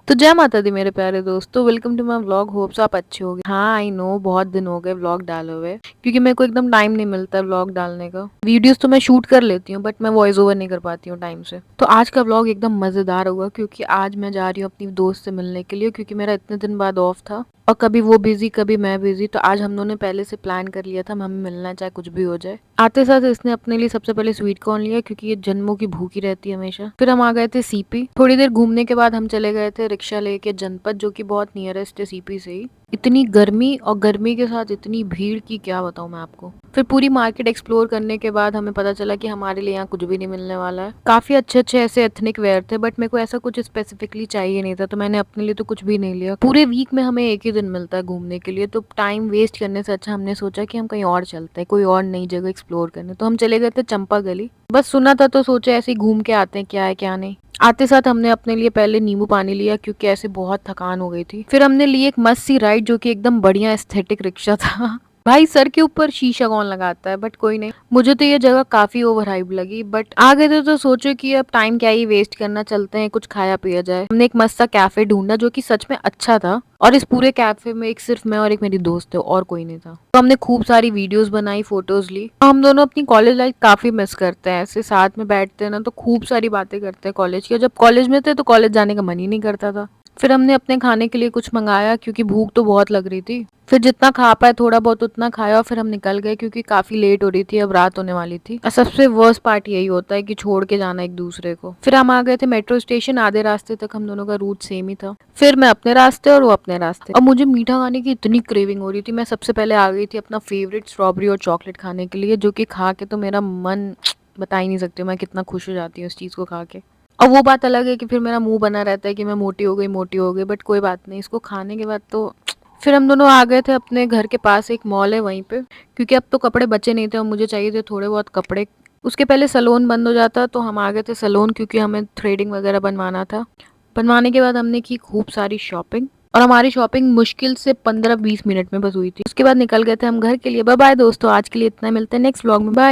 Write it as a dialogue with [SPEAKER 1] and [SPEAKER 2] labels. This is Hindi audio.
[SPEAKER 1] तो जय माता दी मेरे प्यारे दोस्तों, welcome to my vlog. Hopes आप अच्छे होगे। हाँ आई नो बहुत दिन हो गए व्लॉग डाले हुए, क्योंकि मेरे को एकदम टाइम नहीं मिलता है व्लॉग डालने का। वीडियोस तो मैं शूट कर लेती हूँ बट मैं वॉइस ओवर नहीं कर पाती हूँ टाइम से। तो आज का व्लॉग एकदम मजेदार होगा, क्योंकि आज मैं जा रही हूँ अपनी दोस्त से मिलने के लिए, क्योंकि मेरा इतने दिन बाद ऑफ था और कभी वो बिजी कभी मैं बिजी। तो आज हम दोनों ने पहले से प्लान कर लिया था हमें मिलना है, चाहे कुछ भी हो जाए। आते साथ इसने अपने लिए सबसे पहले स्वीट कॉर्न लिया, क्योंकि ये जन्मों की भूखी रहती है हमेशा। फिर हम आ गए थे सीपी। थोड़ी देर घूमने के बाद हम चले गए थे रिक्शा लेके जनपद, जो कि बहुत नियरेस्ट है सीपी से ही। इतनी गर्मी और गर्मी के साथ इतनी भीड़ की क्या बताऊं मैं आपको। फिर पूरी मार्केट एक्सप्लोर करने के बाद हमें पता चला कि हमारे लिए यहाँ कुछ भी नहीं मिलने वाला है। काफी अच्छे अच्छे ऐसे एथनिक वेयर थे बट मेरे को ऐसा कुछ स्पेसिफिकली चाहिए नहीं था, तो मैंने अपने लिए तो कुछ भी नहीं लिया। पूरे वीक में हमें एक ही दिन मिलता है घूमने के लिए, तो टाइम वेस्ट करने से अच्छा हमने सोचा कि हम कहीं और चलते हैं, कोई और नई जगह एक्सप्लोर करने। तो हम चले गए थे चंपा गली। बस सुना था तो सोचे ऐसे ही घूम के आते हैं, क्या है क्या नहीं। आते साथ हमने अपने लिए पहले नींबू पानी लिया, क्योंकि ऐसे बहुत थकान हो गई थी। फिर हमने ली एक मस्त सी राइड, जो कि एकदम बढ़िया एस्थेटिक रिक्शा था। भाई सर के ऊपर शीशा कौन लगाता है, बट कोई नहीं। मुझे तो ये जगह काफी ओवर हाइप लगी, बट आ गए थे तो सोचो कि अब टाइम क्या ही वेस्ट करना, चलते हैं कुछ खाया पिया जाए। हमने एक मस्त सा कैफे ढूंढा जो कि सच में अच्छा था, और इस पूरे कैफे में एक सिर्फ मैं और एक मेरी दोस्त थे और कोई नहीं था। तो हमने खूब सारी वीडियोस बनाई, फोटोज ली। हम दोनों अपनी कॉलेज लाइफ काफी मिस करते हैं। ऐसे साथ में बैठते हैं ना तो खूब सारी बातें करते हैं कॉलेज की। जब कॉलेज में थे तो कॉलेज जाने का मन ही नहीं करता था। फिर हमने अपने खाने के लिए कुछ मंगाया, क्योंकि भूख तो बहुत लग रही थी। फिर जितना खा पाए थोड़ा बहुत उतना खाया और फिर हम निकल गए, क्योंकि काफी लेट हो रही थी, अब रात होने वाली थी। और सबसे वर्स्ट पार्ट यही होता है कि छोड़ के जाना एक दूसरे को। फिर हम आ गए थे मेट्रो स्टेशन। आधे रास्ते तक हम दोनों का रूट सेम ही था। फिर मैं अपने रास्ते और वो अपने रास्ते। और मुझे मीठा खाने की इतनी क्रेविंग हो रही थी, मैं सबसे पहले आ गई थी अपना फेवरेट स्ट्रॉबेरी और चॉकलेट खाने के लिए, जो कि खा के तो मेरा मन बता ही नहीं सकती मैं कितना खुश हो जाती हूँ इस चीज को खा के। और वो बात अलग है कि फिर मेरा मुंह बना रहता है कि मैं मोटी हो गई, बट कोई बात नहीं, इसको खाने के बाद तो। फिर हम दोनों आ गए थे अपने घर के पास, एक मॉल है वहीं पे, क्योंकि अब तो कपड़े बचे नहीं थे और मुझे चाहिए थे थोड़े बहुत कपड़े। उसके पहले सैलून बंद हो जाता, तो हम आ गए थे सैलून, क्योंकि हमें थ्रेडिंग वगैरह बनवाना था। बनवाने के बाद हमने की खूब सारी शॉपिंग, और हमारी शॉपिंग मुश्किल से 15-20 मिनट में बस हुई थी। उसके बाद निकल गए थे हम घर के लिए। बाय बाय दोस्तों, आज के लिए इतना, मिलते हैं नेक्स्ट व्लॉग में। बाय।